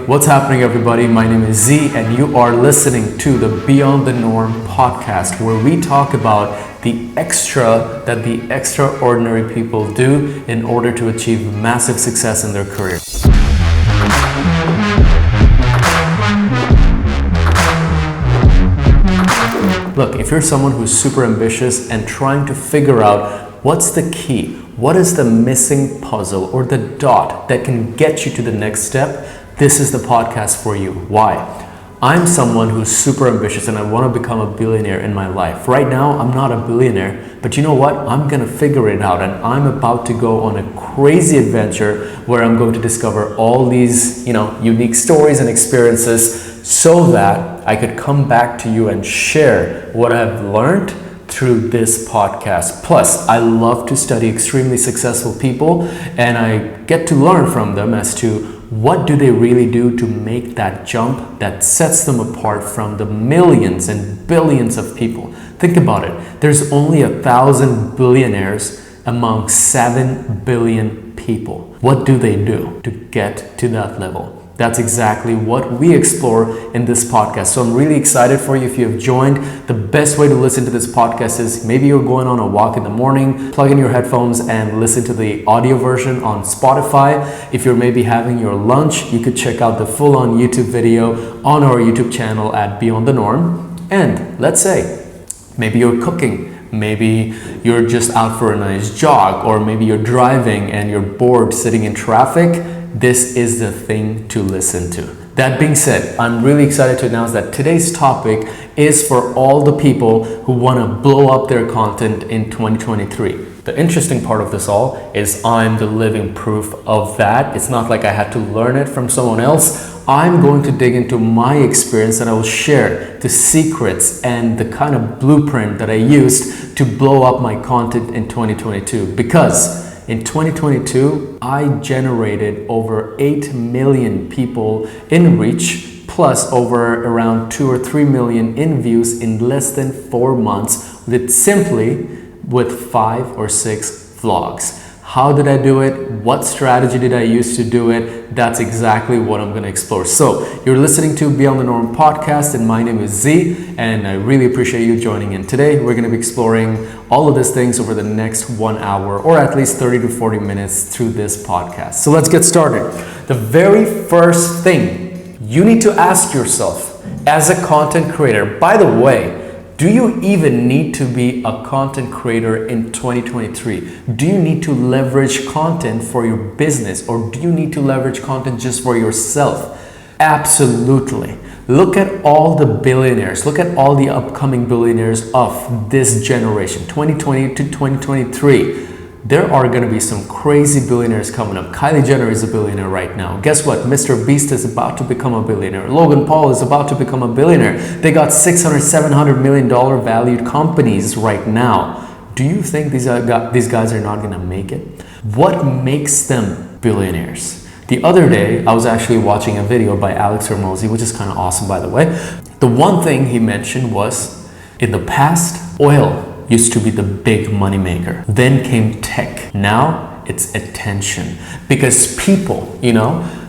What's happening, everybody? My name is Z, and you are listening to the Beyond the Norm podcast, where we talk about the extra that the extraordinary people do in order to achieve massive success in their career. Look, if you're someone who's super ambitious and trying to figure out what's the key, what is the missing puzzle or the dot that can get you to the next step, this is the podcast for you. Why? I'm someone who's super ambitious and I want to become a billionaire in my life. Right now, I'm not a billionaire, but you know what? I'm going to figure it out, and I'm about to go on a crazy adventure where I'm going to discover all these, unique stories and experiences so that I could come back to you and share what I've learned through this podcast. Plus, I love to study extremely successful people, and I get to learn from them as to what do they really do to make that jump that sets them apart from the millions and billions of people. Think about it. There's only 1,000 billionaires among 7 billion people. What do they do to get to that level? That's exactly what we explore in this podcast. So I'm really excited for you if you have joined. The best way to listen to this podcast is maybe you're going on a walk in the morning, plug in your headphones and listen to the audio version on Spotify. If you're maybe having your lunch, you could check out the full-on YouTube video on our YouTube channel at Beyond the Norm. And let's say, maybe you're cooking, maybe you're just out for a nice jog, or maybe you're driving and you're bored sitting in traffic. This is the thing to listen to. That being said, I'm really excited to announce that today's topic is for all the people who want to blow up their content in 2023. The interesting part of this all is I'm the living proof of that. It's not like I had to learn it from someone else. I'm going to dig into my experience and I will share the secrets and the kind of blueprint that I used to blow up my content in 2022. Because in 2022, I generated over 8 million people in reach, plus over around 2 or 3 million in views in less than 4 months with 5 or 6 vlogs. How did I do it? What strategy did I use to do it? That's exactly what I'm going to explore. So you're listening to Beyond the Norm podcast, and my name is Z, and I really appreciate you joining in. Today, we're going to be exploring all of these things over the next 1 hour, or at least 30 to 40 minutes through this podcast. So let's get started. The very first thing you need to ask yourself as a content creator, by the way, do you even need to be a content creator in 2023? Do you need to leverage content for your business, or do you need to leverage content just for yourself? Absolutely. Look at all the billionaires. Look at all the upcoming billionaires of this generation, 2020 to 2023. There are going to be some crazy billionaires coming up. Kylie Jenner is a billionaire right now. Guess what? Mr. Beast is about to become a billionaire. Logan Paul is about to become a billionaire. They got $600, $700 million valued companies right now. Do you think these guys are not going to make it? What makes them billionaires? The other day, I was actually watching a video by Alex Hormozi, which is kind of awesome, by the way. The one thing he mentioned was, in the past, oil used to be the big money maker. Then came tech. Now it's attention. Because people,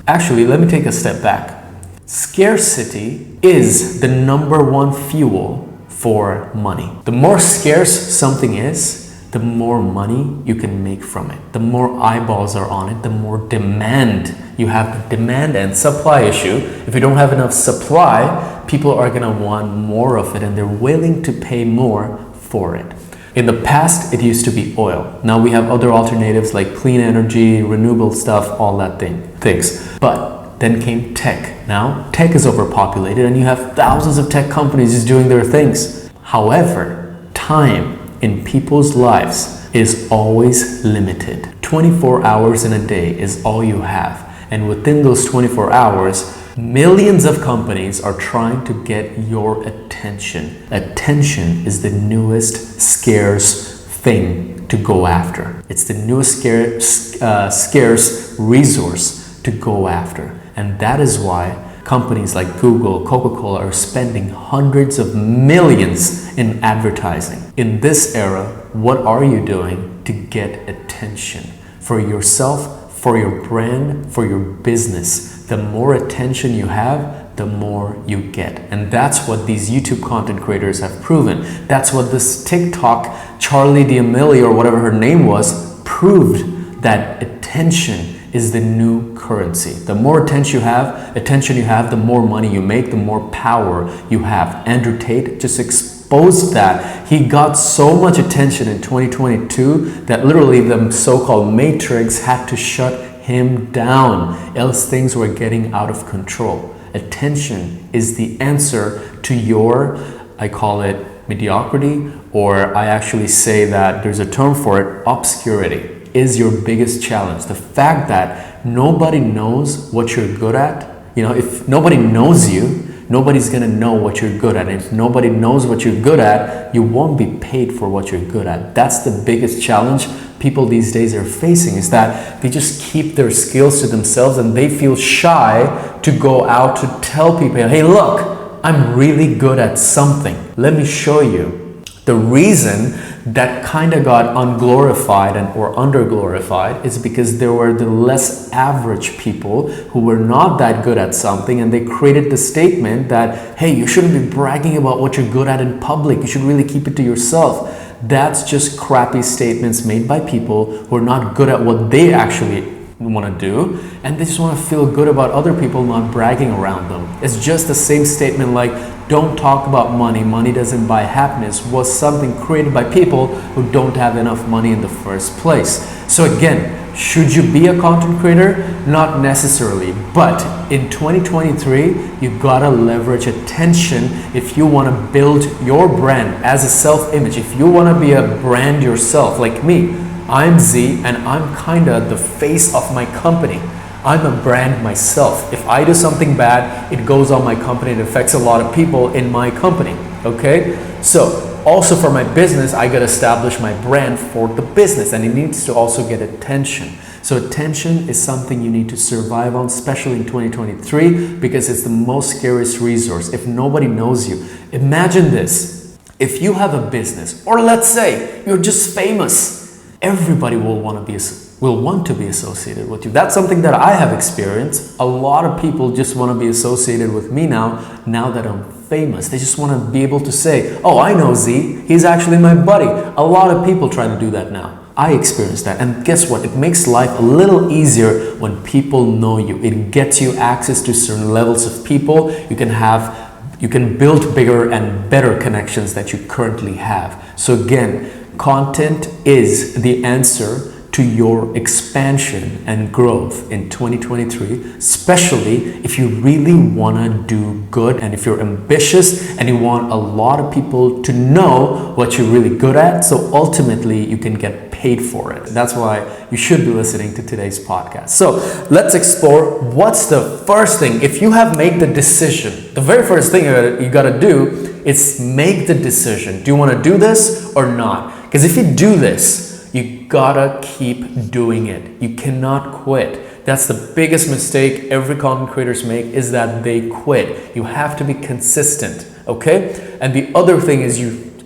actually, let me take a step back. Scarcity is the number one fuel for money. The more scarce something is, the more money you can make from it. The more eyeballs are on it, the more demand you have. The demand and supply issue. If you don't have enough supply, people are gonna want more of it, and they're willing to pay more for it. In the past, it used to be oil. Now we have other alternatives like clean energy, renewable stuff, all that things. But then came tech. Now tech is overpopulated and you have thousands of tech companies just doing their things. However, time in people's lives is always limited. 24 hours in a day is all you have. And within those 24 hours, millions of companies are trying to get your attention. Attention is the newest scarce thing to go after. It's the newest scarce resource to go after. And that is why companies like Google, Coca-Cola are spending hundreds of millions in advertising. In this era, what are you doing to get attention for yourself, for your brand, for your business? the more attention you have, the more you get. And that's what these YouTube content creators have proven. That's what this TikTok Charlie D'Amelio, or whatever her name was, proved, that attention is the new currency. The more attention you have, the more money you make, the more power you have. Andrew Tate just exposed that. He got so much attention in 2022 that literally the so-called Matrix had to shut him down, else things were getting out of control. Attention is the answer to your, I call it mediocrity, or I actually say that there's a term for it, obscurity is your biggest challenge. The fact that nobody knows what you're good at. If nobody knows you, nobody's gonna know what you're good at. And if nobody knows what you're good at, you won't be paid for what you're good at. That's the biggest challenge people these days are facing, is that they just keep their skills to themselves and they feel shy to go out to tell people, hey, look, I'm really good at something. Let me show you. The reason that kind of got unglorified or underglorified is because there were the less average people who were not that good at something, and they created the statement that, hey, you shouldn't be bragging about what you're good at in public. You should really keep it to yourself. That's just crappy statements made by people who are not good at what they actually want to do, and they just want to feel good about other people not bragging around them. It's just the same statement like, don't talk about money, money doesn't buy happiness, was something created by people who don't have enough money in the first place. So again, should you be a content creator? Not necessarily, but in 2023, you gotta leverage attention if you want to build your brand as a self-image. If you want to be a brand yourself, like me, I'm Z and I'm kind of the face of my company. I'm a brand myself. If I do something bad, it goes on my company. It affects a lot of people in my company, okay? So also for my business, I gotta establish my brand for the business, and it needs to also get attention. So attention is something you need to survive on, especially in 2023, because it's the most scariest resource. If nobody knows you, imagine this. If you have a business, or let's say you're just famous, everybody will want to be associated with you. That's something that I have experienced. A lot of people just want to be associated with me now that I'm famous. They just want to be able to say, oh, I know Z, he's actually my buddy. A lot of people try to do that now. I experienced that, and guess what? It makes life a little easier when people know you. It gets you access to certain levels of people. You can build bigger and better connections that you currently have. So again, content is the answer to your expansion and growth in 2023, especially if you really want to do good, and if you're ambitious and you want a lot of people to know what you're really good at, so ultimately you can get paid for it. That's why you should be listening to today's podcast. So let's explore what's the first thing. If you have made the decision, the very first thing you got to do is make the decision. Do you want to do this or not? Because if you do this, you gotta keep doing it. You cannot quit. That's the biggest mistake every content creators make, is that they quit. You have to be consistent, okay? And the other thing is,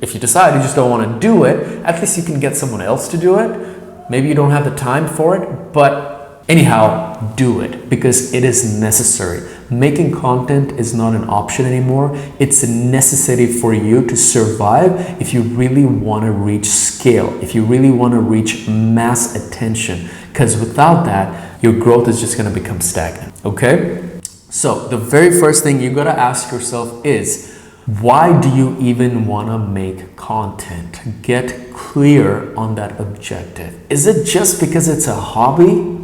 if you decide you just don't want to do it, at least you can get someone else to do it. Maybe you don't have the time for it, but anyhow, do it, because it is necessary. Making content is not an option anymore. It's a necessity for you to survive if you really want to reach scale, if you really want to reach mass attention, because without that, your growth is just going to become stagnant, okay? So the very first thing you got to ask yourself is, why do you even want to make content? Get clear on that objective. Is it just because it's a hobby?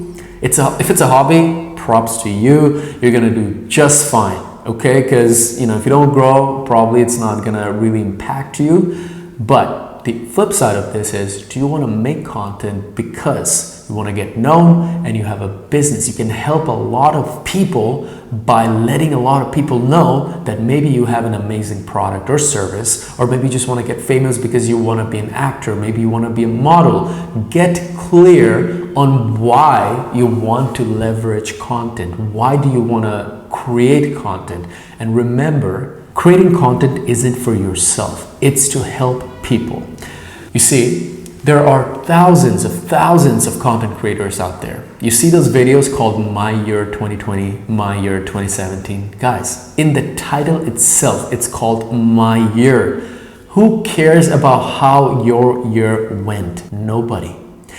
If it's a hobby, props to you. You're gonna do just fine, okay? Because if you don't grow, probably it's not gonna really impact you. But the flip side of this is, do you want to make content because you want to get known and you have a business? You can help a lot of people by letting a lot of people know that maybe you have an amazing product or service, or maybe you just want to get famous because you want to be an actor, maybe you want to be a model. Get clear on why you want to leverage content. Why do you want to create content? And remember, creating content isn't for yourself, it's to help people. You see, There are thousands of content creators out there. You see those videos called My Year 2020, My Year 2017. Guys, in the title itself, it's called My Year. Who cares about how your year went? Nobody.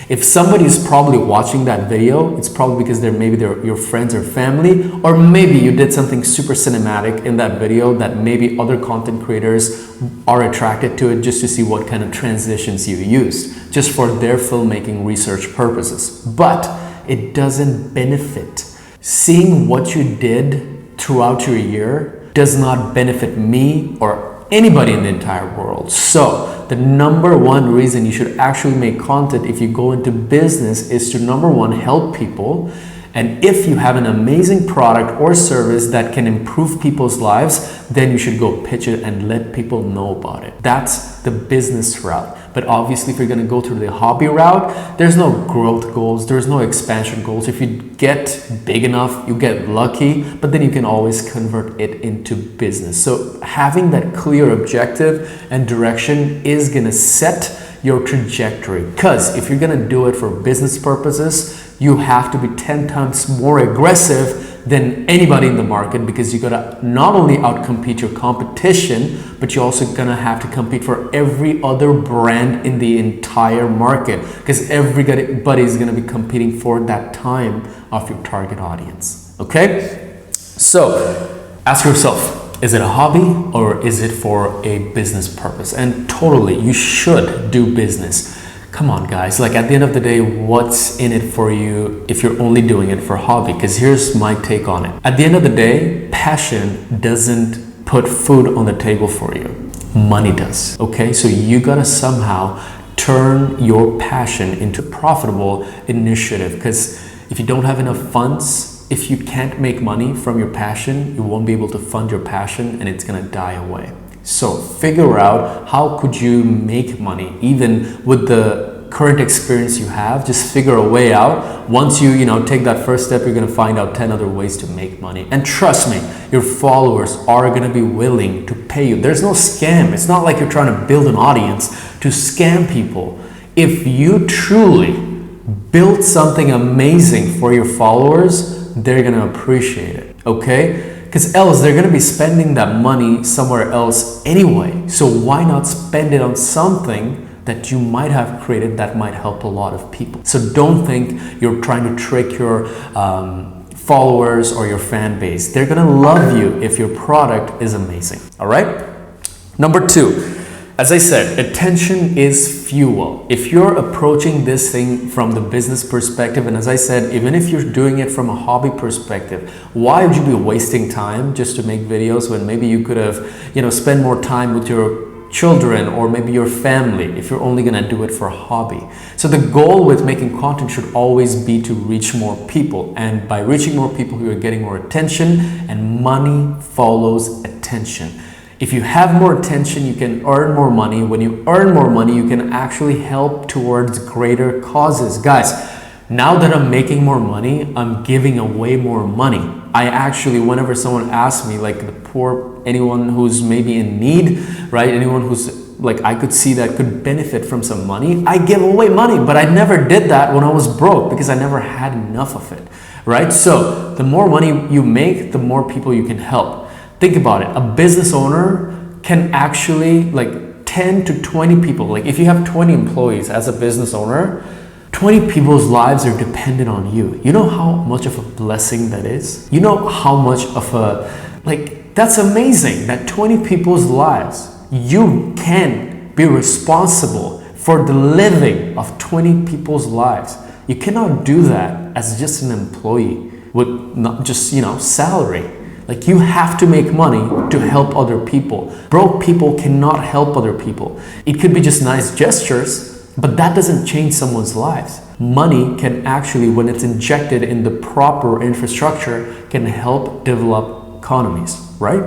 If somebody is probably watching that video, it's probably because they're your friends or family, or maybe you did something super cinematic in that video that maybe other content creators are attracted to it just to see what kind of transitions you used, just for their filmmaking research purposes. But it doesn't benefit. Seeing what you did throughout your year does not benefit me or anybody in the entire world. So the number one reason you should actually make content if you go into business is to, number one, help people. And if you have an amazing product or service that can improve people's lives, then you should go pitch it and let people know about it. That's the business route. But obviously, if you're going to go through the hobby route, there's no growth goals, there's no expansion goals. If you get big enough, you get lucky, but then you can always convert it into business. So having that clear objective and direction is going to set your trajectory, because if you're going to do it for business purposes, you have to be 10 times more aggressive than anybody in the market, because you got to not only outcompete your competition, but you're also going to have to compete for every other brand in the entire market, because everybody is going to be competing for that time of your target audience. Okay, so ask yourself, is it a hobby or is it for a business purpose? And totally, you should do business. Come on, guys. Like, at the end of the day, what's in it for you if you're only doing it for hobby? Because here's my take on it. At the end of the day, passion doesn't put food on the table for you. Money does. Okay, so you gotta somehow turn your passion into a profitable initiative, because if you don't have enough funds, if you can't make money from your passion, you won't be able to fund your passion and it's gonna die away. So figure out how could you make money even with the current experience you have. Just figure a way out. Once you take that first step, you're gonna find out 10 other ways to make money. And trust me, your followers are gonna be willing to pay you. There's no scam. It's not like you're trying to build an audience to scam people. If you truly build something amazing for your followers, they're gonna appreciate it, okay? Because else they're gonna be spending that money somewhere else anyway. So why not spend it on something that you might have created that might help a lot of people? So don't think you're trying to trick your followers or your fan base. They're gonna love you if your product is amazing, all right? Number two, as I said, attention is fuel. If you're approaching this thing from the business perspective, and as I said, even if you're doing it from a hobby perspective, why would you be wasting time just to make videos when maybe you could have, spend more time with your children or maybe your family if you're only gonna do it for a hobby? So the goal with making content should always be to reach more people, and by reaching more people, you're getting more attention, and money follows attention. If you have more attention, you can earn more money. When you earn more money, you can actually help towards greater causes. Guys, now that I'm making more money, I'm giving away more money. I actually, whenever someone asks me, like the poor, anyone who's maybe in need, right? Anyone who's like, I could see that could benefit from some money, I give away money. But I never did that when I was broke, because I never had enough of it, right? So the more money you make, the more people you can help. Think about it. A business owner can actually, like, 10 to 20 people, like if you have 20 employees as a business owner, 20 people's lives are dependent on you. You know how much of a blessing that is? You know how much of that's amazing that 20 people's lives, you can be responsible for the living of 20 people's lives. You cannot do that as just an employee with not just, salary. Like, you have to make money to help other people. Broke people cannot help other people. It could be just nice gestures, but that doesn't change someone's lives. Money can actually, when it's injected in the proper infrastructure, can help develop economies, right?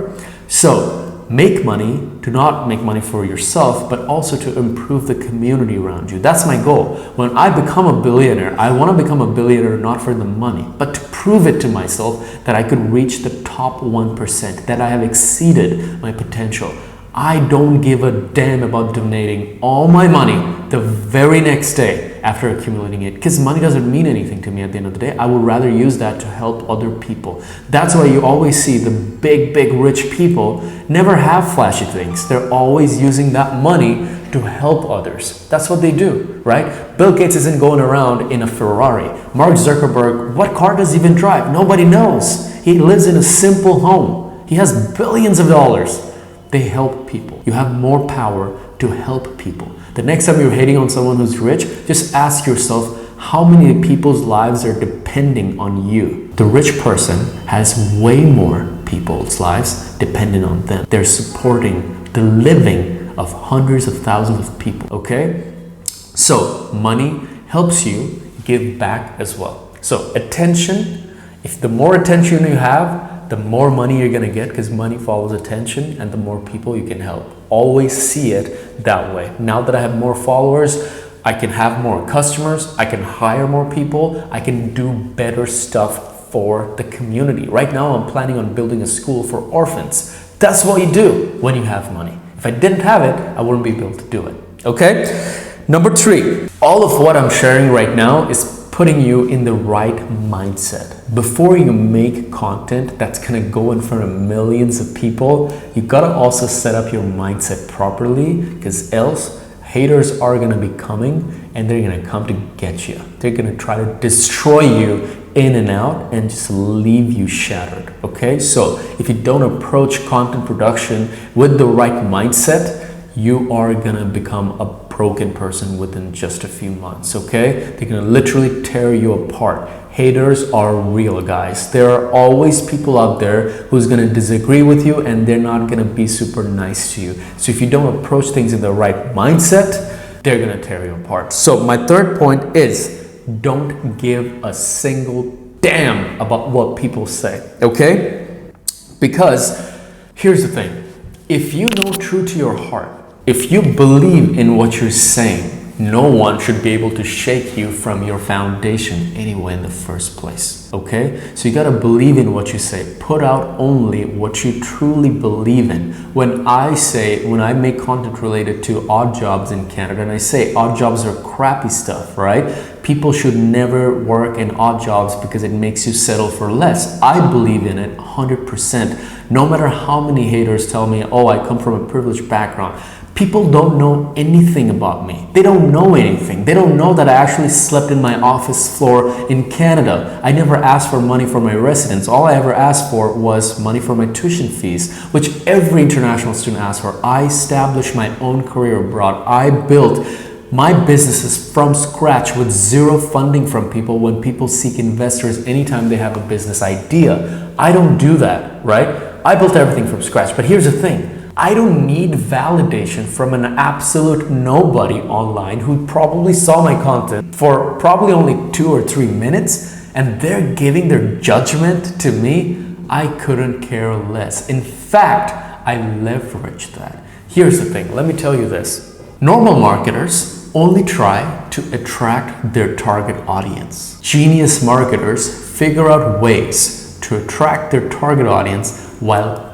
So make money to not make money for yourself, but also to improve the community around you. That's my goal. When I become a billionaire, I want to become a billionaire not for the money, but to prove it to myself that I could reach the top 1%, that I have exceeded my potential. I don't give a damn about donating all my money the very next day after accumulating it, because money doesn't mean anything to me at the end of the day. I would rather use that to help other people. That's why you always see the big rich people never have flashy things. They're always using that money to help others. That's what they do, right? Bill Gates isn't going around in a Ferrari. Mark Zuckerberg, what car does he even drive? Nobody knows. He lives in a simple home. He has billions of dollars. They help people. You have more power to help people. The next time you're hating on someone who's rich, just ask yourself, how many people's lives are depending on you? The rich person has way more people's lives dependent on them. They're supporting the living of hundreds of thousands of people, okay? So money helps you give back as well. So attention, if the more attention you have, the more money you're gonna get, because money follows attention, and the more people you can help. Always see it that way. Now that I have more followers, I can have more customers, I can hire more people, I can do better stuff for the community. Right now I'm planning on building a school for orphans. That's what you do when you have money. If I didn't have it, I wouldn't be able to do it, okay? Number 3, all of what I'm sharing right now is putting you in the right mindset. Before you make content that's gonna go in front of millions of people, you gotta also set up your mindset properly, because else haters are gonna be coming and they're gonna come to get you. They're gonna try to destroy you in and out and just leave you shattered, okay? So if you don't approach content production with the right mindset, you are gonna become a broken person within just a few months, okay? They're gonna literally tear you apart. Haters are real, guys. There are always people out there who's gonna disagree with you, and they're not gonna be super nice to you. So if you don't approach things in the right mindset, they're gonna tear you apart. So my third point is, don't give a single damn about what people say, okay? Because here's the thing. If you know true to your heart, if you believe in what you're saying, no one should be able to shake you from your foundation anyway in the first place, okay? So you gotta believe in what you say. Put out only what you truly believe in. When I make content related to odd jobs in Canada, and I say odd jobs are crappy stuff, right? People should never work in odd jobs because it makes you settle for less. I believe in it 100%. No matter how many haters tell me, oh, I come from a privileged background. People don't know anything about me. They don't know anything. They don't know that I actually slept in my office floor in Canada. I never asked for money for my residence. All I ever asked for was money for my tuition fees, which every international student asks for. I established my own career abroad. I built my businesses from scratch with zero funding from people when people seek investors anytime they have a business idea. I don't do that, right? I built everything from scratch. But here's the thing. I don't need validation from an absolute nobody online who probably saw my content for probably only 2 or 3 minutes, and they're giving their judgment to me. I couldn't care less. In fact, I leveraged that. Here's the thing. Let me tell you this. Normal marketers only try to attract their target audience. Genius marketers figure out ways to attract their target audience while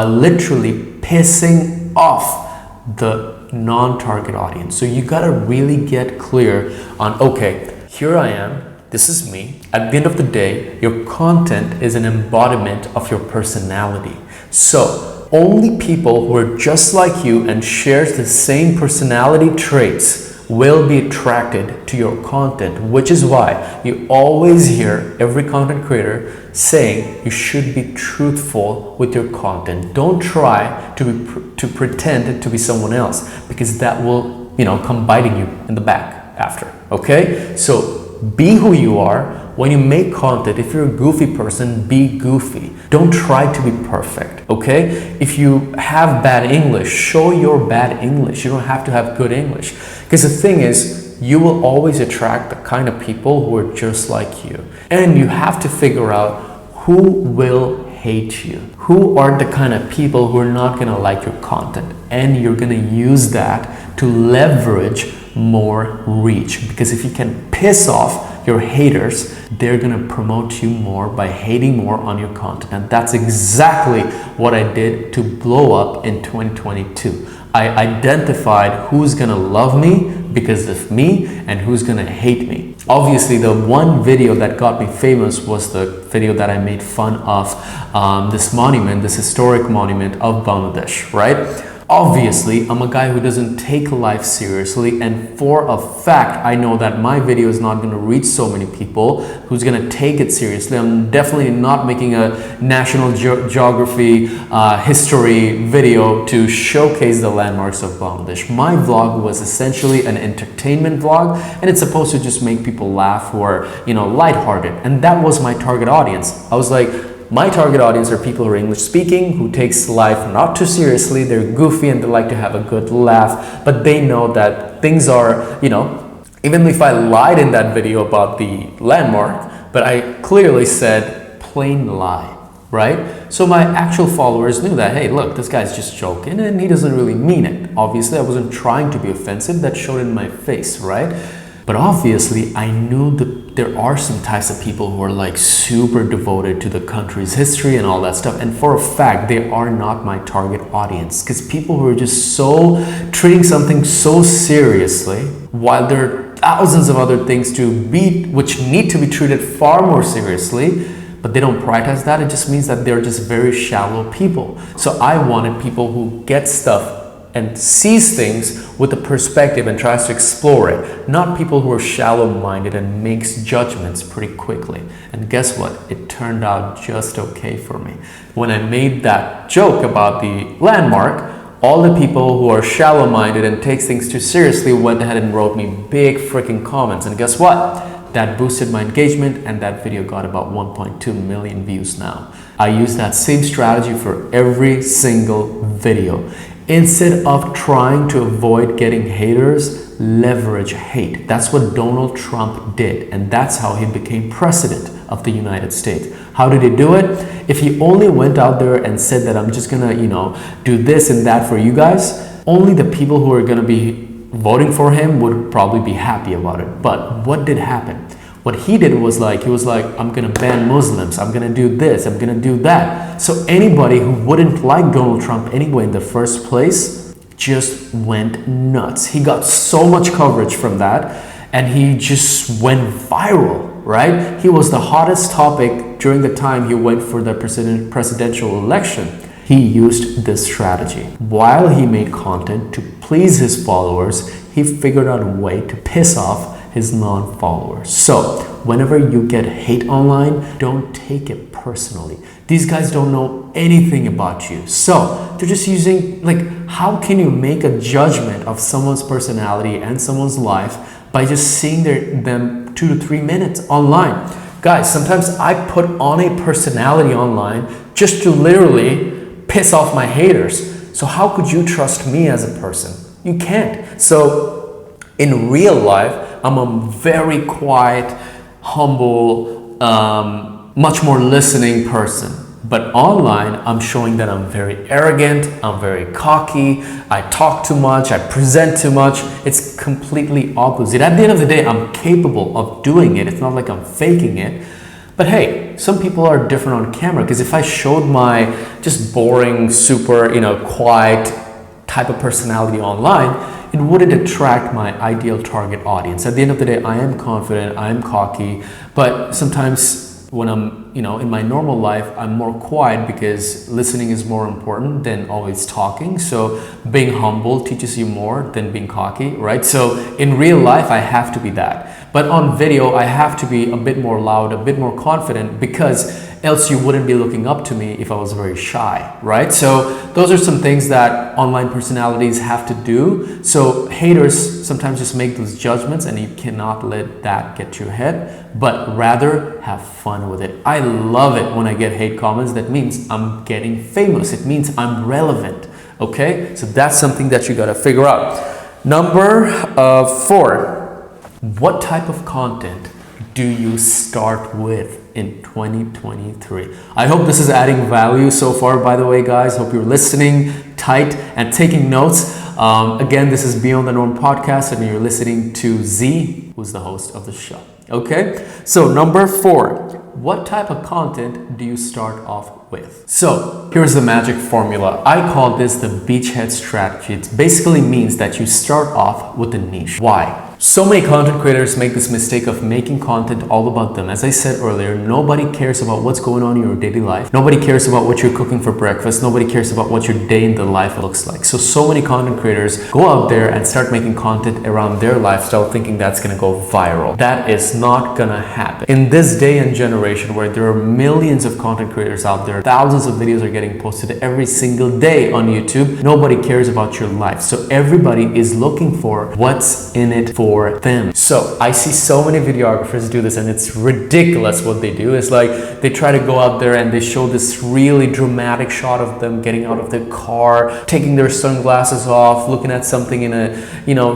literally pissing off the non-target audience. So you gotta really get clear on, okay, here I am, this is me. At the end of the day, your content is an embodiment of your personality. So only people who are just like you and shares the same personality traits will be attracted to your content, which is why you always hear every content creator saying you should be truthful with your content. Don't try to pretend to be someone else, because that will, come biting you in the back after, okay? So be who you are. When you make content, if you're a goofy person, be goofy. Don't try to be perfect, okay? If you have bad English, show your bad English. You don't have to have good English. Because the thing is, you will always attract the kind of people who are just like you. And you have to figure out who will hate you. Who are the kind of people who are not gonna like your content. And you're gonna use that to leverage more reach. Because if you can piss off your haters, they're gonna promote you more by hating more on your content. And that's exactly what I did to blow up in 2022. I identified who's gonna love me because of me and who's gonna hate me. Obviously, the one video that got me famous was the video that I made fun of this monument, this historic monument of Bangladesh, right? Obviously, I'm a guy who doesn't take life seriously, and for a fact, I know that my video is not going to reach so many people who's going to take it seriously. I'm definitely not making a National Geography history video to showcase the landmarks of Bangladesh. My vlog was essentially an entertainment vlog, and it's supposed to just make people laugh who are, lighthearted, and that was my target audience. I was like, my target audience are people who are English speaking, who takes life not too seriously, they're goofy and they like to have a good laugh, but they know that things are, even if I lied in that video about the landmark, but I clearly said plain lie, right? So my actual followers knew that, hey, look, this guy's just joking and he doesn't really mean it. Obviously, I wasn't trying to be offensive, that showed in my face, right? But obviously, I knew that there are some types of people who are like super devoted to the country's history and all that stuff. And for a fact, they are not my target audience, because people who are just so treating something so seriously, while there are thousands of other things which need to be treated far more seriously, but they don't prioritize that. It just means that they're just very shallow people. So I wanted people who get stuff and sees things with a perspective and tries to explore it, not people who are shallow-minded and makes judgments pretty quickly. And guess what? It turned out just okay for me. When I made that joke about the landmark, all the people who are shallow-minded and takes things too seriously went ahead and wrote me big freaking comments. And guess what? That boosted my engagement, and that video got about 1.2 million views now. I use that same strategy for every single video. Instead of trying to avoid getting haters, leverage hate. That's what Donald Trump did, and that's how he became president of the United States. How did he do it? If he only went out there and said that I'm just gonna, do this and that for you guys, only the people who are gonna be voting for him would probably be happy about it. But what did happen? What he did was he was like, I'm gonna ban Muslims, I'm gonna do this, I'm gonna do that. So anybody who wouldn't like Donald Trump anyway in the first place just went nuts. He got so much coverage from that, and he just went viral, right? He was the hottest topic during the time he went for the presidential election. He used this strategy. While he made content to please his followers, he figured out a way to piss off his non-followers. So whenever you get hate online, don't take it personally. These guys don't know anything about you. So they're just using, how can you make a judgment of someone's personality and someone's life by just seeing them 2 to 3 minutes online? Guys, sometimes I put on a personality online just to literally piss off my haters. So how could you trust me as a person? You can't. So in real life, I'm a very quiet, humble, much more listening person. But online, I'm showing that I'm very arrogant, I'm very cocky, I talk too much, I present too much. It's completely opposite. At the end of the day, I'm capable of doing it. It's not like I'm faking it. But hey, some people are different on camera, because if I showed my just boring, super, quiet type of personality online, it wouldn't attract my ideal target audience. At the end of the day, I am confident, I am cocky, but sometimes when I'm, in my normal life, I'm more quiet because listening is more important than always talking. So being humble teaches you more than being cocky, right? So in real life, I have to be that. But on video, I have to be a bit more loud, a bit more confident, because else you wouldn't be looking up to me if I was very shy, right? So those are some things that online personalities have to do. So haters sometimes just make those judgments, and you cannot let that get to your head, but rather have fun with it. I love it when I get hate comments. That means I'm getting famous. It means I'm relevant, okay? So that's something that you gotta figure out. Number 4, what type of content do you start with in 2023? I hope this is adding value so far, by the way, guys. Hope you're listening tight and taking notes. Again, this is Beyond the Norm podcast, and you're listening to Z, who's the host of the show. Okay, so number 4, what type of content do you start off with? So here's the magic formula. I call this the beachhead strategy. It basically means that you start off with a niche. Why? So many content creators make this mistake of making content all about them. As I said earlier, nobody cares about what's going on in your daily life. Nobody cares about what you're cooking for breakfast. Nobody cares about what your day in the life looks like. So many content creators go out there and start making content around their lifestyle thinking that's gonna go viral. That is not gonna happen. In this day and generation where there are millions of content creators out there, thousands of videos are getting posted every single day on YouTube, nobody cares about your life. So everybody is looking for what's in it for them. So I see so many videographers do this and it's ridiculous what they do. It's like they try to go out there and they show this really dramatic shot of them getting out of their car, taking their sunglasses off, looking at something in a,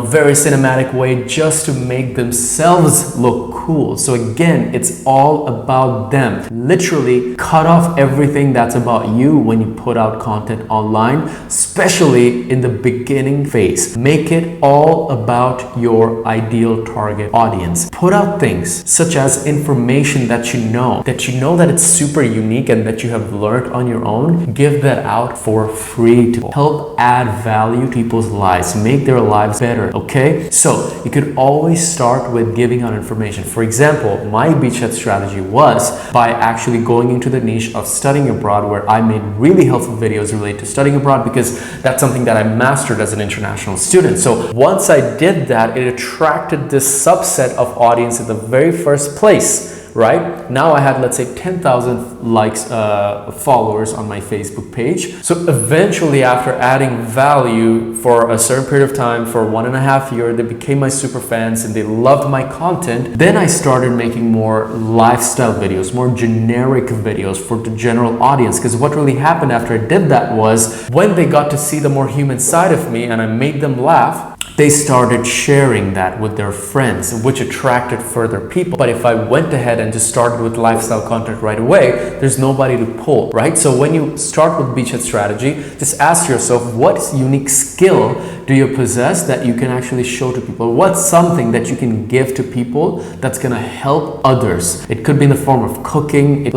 very cinematic way just to make themselves look cool. So again, it's all about them. Literally cut off everything that's about you when you put out content online, especially in the beginning phase. Make it all about your ideal target audience. Put out things such as information that you know that it's super unique and that you have learned on your own. Give that out for free to help add value to people's lives, make their lives better. Okay, so you could always start with giving out information. For example, my beachhead strategy was by actually going into the niche of studying abroad, where I made really helpful videos related to studying abroad because that's something that I mastered as an international student. So once I did that, it attracted this subset of audience in the very first place. Right now I had, let's say, 10,000 likes, followers on my Facebook page. So eventually, after adding value for a certain period of time, for 1.5 years, they became my super fans and they loved my content. Then I started making more lifestyle videos, more generic videos for the general audience. Because what really happened after I did that was, when they got to see the more human side of me and I made them laugh, they started sharing that with their friends, which attracted further people. But if I went ahead and just started with lifestyle content right away, there's nobody to pull, right? So when you start with beachhead strategy, just ask yourself, what unique skill do you possess that you can actually show to people? What's something that you can give to people that's gonna help others? It could be in the form of cooking,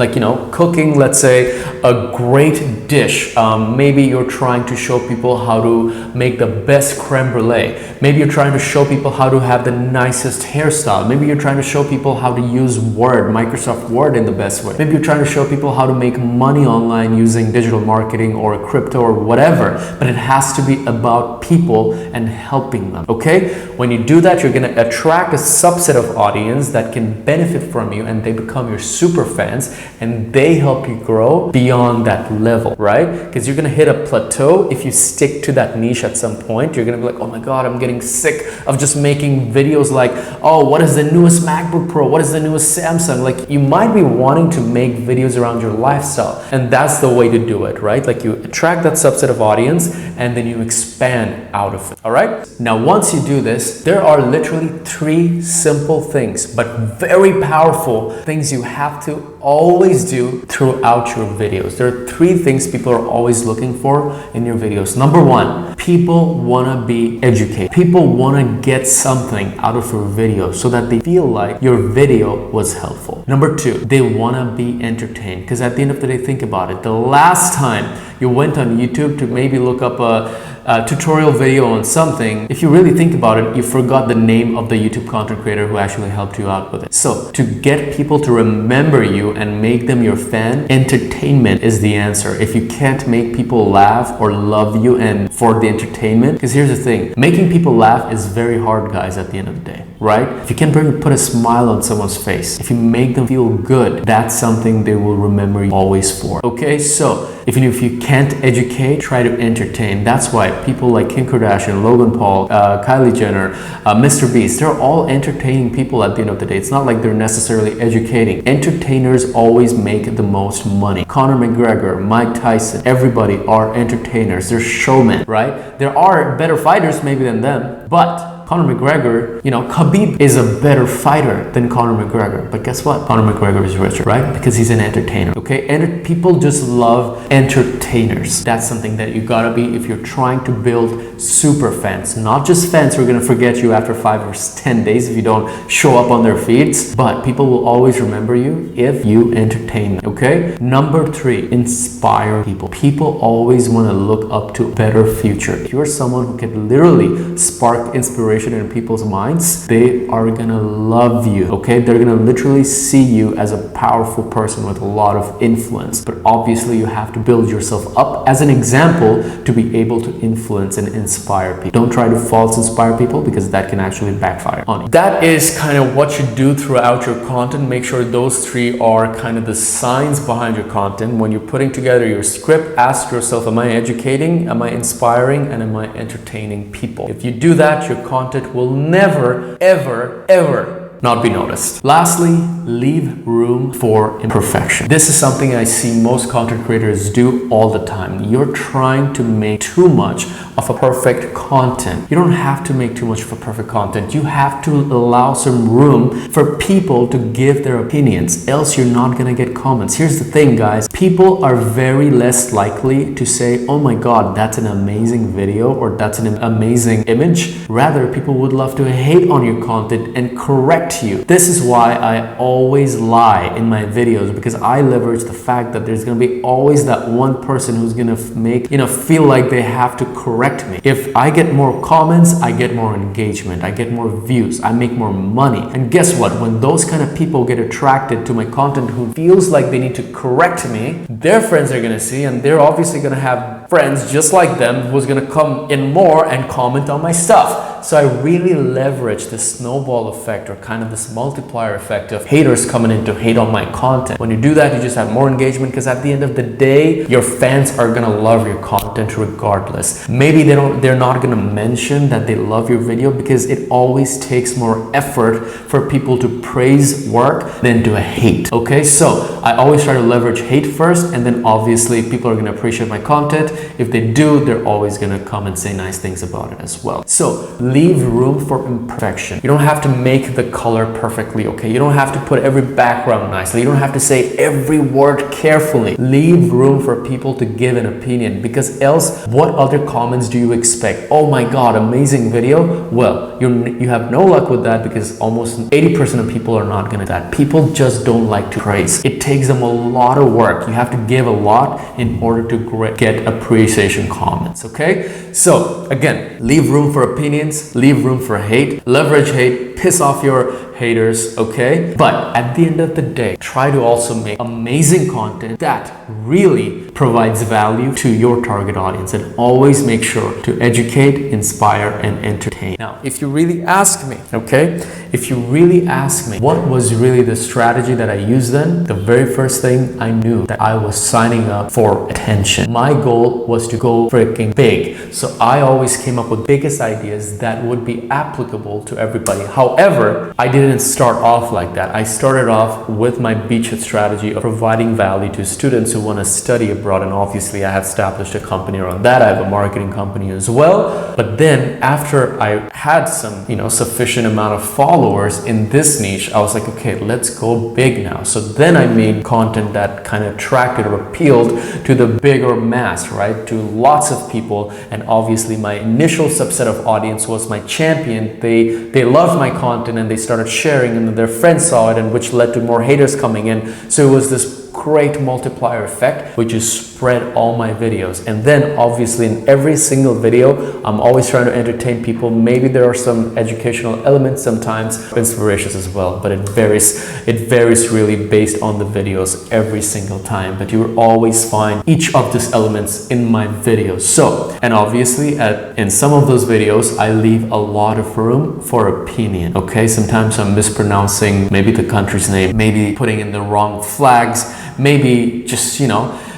cooking, let's say, a great dish. Maybe you're trying to show people how to make the best creme brulee. Maybe you're trying to show people how to have the nicest hairstyle. Maybe you're trying to show people how to use Microsoft Word in the best way. Maybe you're trying to show people how to make money online using digital marketing or crypto or whatever. But it has to be about people and helping them, okay? When you do that, you're gonna attract a subset of audience that can benefit from you, and they become your super fans and they help you grow beyond that level, right? Because you're gonna hit a plateau if you stick to that niche at some point. You're gonna be like, oh my God, I'm getting sick of just making videos like, oh, what is the newest MacBook Pro? What is the newest Samsung? Like, you might be wanting to make videos around your lifestyle, and that's the way to do it, right? Like, you attract that subset of audience and then you expand out of it, all right? Now, once you do this, there are literally 3 simple things, but very powerful things you have to always do throughout your videos. There are 3 things people are always looking for in your videos. Number 1, people wanna be educated. People wanna get something out of your video so that they feel like your video was helpful. Number 2, they wanna be entertained, because at the end of the day, think about it. The last time you went on YouTube to maybe look up a tutorial video on something, if you really think about it, you forgot the name of the YouTube content creator who actually helped you out with it. So to get people to remember you and make them your fan, entertainment is the answer. If you can't make people laugh or love you and for the entertainment, because here's the thing, making people laugh is very hard, guys, at the end of the day, right? If you can put a smile on someone's face, if you make them feel good, that's something they will remember you always for. Okay, so even if you can't educate, try to entertain. That's why people like Kim Kardashian, Logan Paul, Kylie Jenner, Mr. Beast, they're all entertaining people at the end of the day. It's not like they're necessarily educating. Entertainers always make the most money. Conor McGregor, Mike Tyson, everybody are entertainers. They're showmen, right? There are better fighters maybe than them, but Conor McGregor, Khabib is a better fighter than Conor McGregor. But guess what? Conor McGregor is richer, right? Because he's an entertainer, okay? And people just love entertainers. That's something that you gotta be if you're trying to build super fans. Not just fans who are gonna forget you after 5 or 10 days if you don't show up on their feeds, but people will always remember you if you entertain them, okay? Number 3, inspire people. People always want to look up to a better future. If you're someone who can literally spark inspiration in people's minds, they are gonna love you, okay? They're gonna literally see you as a powerful person with a lot of influence. But obviously you have to build yourself up as an example to be able to influence and inspire people. Don't try to false inspire people, because that can actually backfire on you. That is kind of what you do throughout your content. Make sure those 3 are kind of the signs behind your content. When you're putting together your script, ask yourself, am I educating, am I inspiring, and am I entertaining people? If you do that, your content will never, ever, ever not be noticed. Lastly, leave room for imperfection. This is something I see most content creators do all the time. You're trying to make too much of a perfect content. You don't have to make too much of a perfect content. You have to allow some room for people to give their opinions, else you're not gonna get comments. Here's the thing, guys. People are very less likely to say, oh my God, that's an amazing video, or that's an amazing image. Rather, people would love to hate on your content and correct you. This is why I always lie in my videos, because I leverage the fact that there's gonna be always that one person who's gonna make feel like they have to correct me. If I get more comments, I get more engagement, I get more views, I make more money. And guess what? When those kind of people get attracted to my content who feels like they need to correct me, their friends are gonna see, and they're obviously gonna have friends just like them who's gonna come in more and comment on my stuff. So I really leverage this snowball effect, or kind of this multiplier effect of haters coming in to hate on my content. When you do that, you just have more engagement, because at the end of the day, your fans are gonna love your content regardless. Maybe they're not gonna mention that they love your video, because it always takes more effort for people to praise work than to hate. Okay, so I always try to leverage hate first, and then obviously people are gonna appreciate my content. If they do, they're always gonna come and say nice things about it as well. So leave room for imperfection. You don't have to make the color perfectly, okay? You don't have to put every background nicely. You don't have to say every word carefully. Leave room for people to give an opinion, because else what other comments do you expect? Oh my God, amazing video. Well, you have no luck with that, because almost 80% of people are not gonna do that. People just don't like to praise. It takes them a lot of work. You have to give a lot in order to get appreciation comments, okay? So again, leave room for opinions, leave room for hate, leverage hate, piss off your haters, okay? But at the end of the day, try to also make amazing content that really provides value to your target audience, and always make sure to educate, inspire, and entertain. Now, if you really ask me, okay? If you really ask me what was really the strategy that I used then, the very first thing I knew that I was signing up for attention. My goal was to go freaking big. So I always came up with biggest ideas that would be applicable to everybody. However, I didn't start off like that. I started off with my beachhead strategy of providing value to students who want to study abroad, and obviously I have established a company around that. I have a marketing company as well. But then after I had some, sufficient amount of followers in this niche, I was like, okay, let's go big now. So then I made content that kind of attracted or appealed to the bigger mass, right? To lots of people. And obviously my initial subset of audience was my champion. They loved my content and they started sharing, and then their friends saw it, and which led to more haters coming in. So it was this great multiplier effect, which is spread all my videos. And then obviously in every single video, I'm always trying to entertain people. Maybe there are some educational elements, sometimes inspirations as well, but it varies really based on the videos every single time. But you will always find each of these elements in my videos. So, and obviously in some of those videos, I leave a lot of room for opinion. Okay, sometimes I'm mispronouncing maybe the country's name, maybe putting in the wrong flags, maybe just,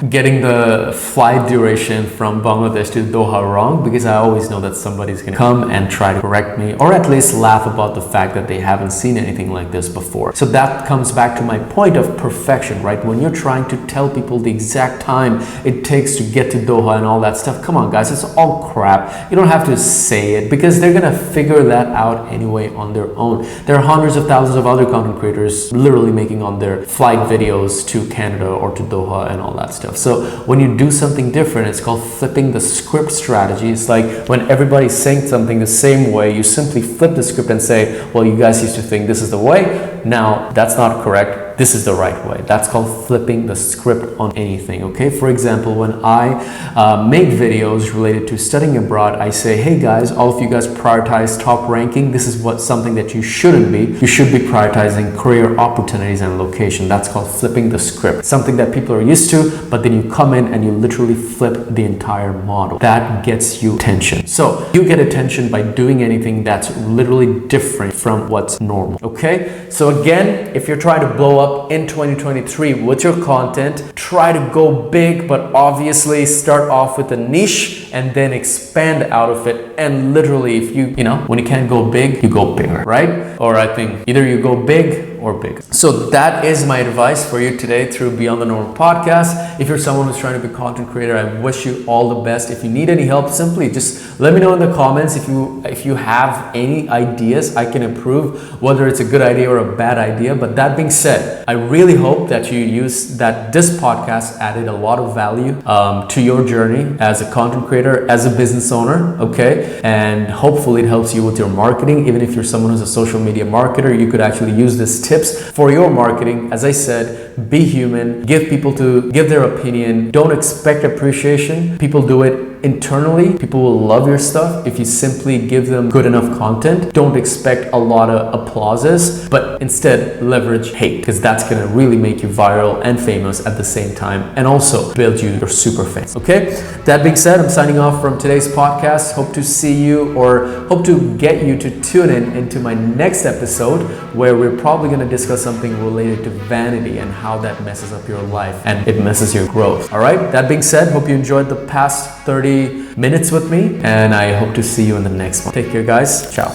getting the flight duration from Bangladesh to Doha wrong, because I always know that somebody's gonna come and try to correct me, or at least laugh about the fact that they haven't seen anything like this before. So that comes back to my point of perfection, right? When you're trying to tell people the exact time it takes to get to Doha and all that stuff, come on guys, it's all crap. You don't have to say it, because they're gonna figure that out anyway on their own. There are hundreds of thousands of other content creators literally making on their flight videos to Canada or to Doha and all that stuff. So when you do something different, it's called flipping the script strategy. It's like when everybody's saying something the same way, you simply flip the script and say, well, you guys used to think this is the way. Now that's not correct. This is the right way. That's called flipping the script on anything, okay? For example, when I make videos related to studying abroad, I say, hey guys, all of you guys prioritize top ranking. This is something that you shouldn't be. You should be prioritizing career opportunities and location. That's called flipping the script. Something that people are used to, but then you come in and you literally flip the entire model. That gets you attention. So you get attention by doing anything that's literally different from what's normal, okay? So again, if you're trying to blow up in 2023 with your content, try to go big, but obviously start off with a niche and then expand out of it. And literally, if you know, when you can't go big, you go bigger, right? Or I think either you go big or bigger. So that is my advice for you today through Beyond the Normal podcast. If you're someone who's trying to be a content creator, I wish you all the best. If you need any help, simply just let me know in the comments. If you have any ideas, I can improve whether it's a good idea or a bad idea. But that being said, I really hope that this podcast added a lot of value to your journey as a content creator, as a business owner, okay? And hopefully it helps you with your marketing. Even if you're someone who's a social media marketer, you could actually use this tips for your marketing. As I said, be human, give their opinion. Don't expect appreciation. People do it internally. People will love your stuff if you simply give them good enough content. Don't expect a lot of applauses, but instead leverage hate, because that's gonna really make you viral and famous at the same time, and also build you your super fans, okay? That being said, I'm signing off from today's podcast. Hope to see you, or hope to get you to tune into my next episode, where we're probably gonna discuss something related to vanity and how that messes up your life and it messes your growth. All right, that being said, hope you enjoyed the past 30 minutes with me, and I hope to see you in the next one. Take care guys. Ciao.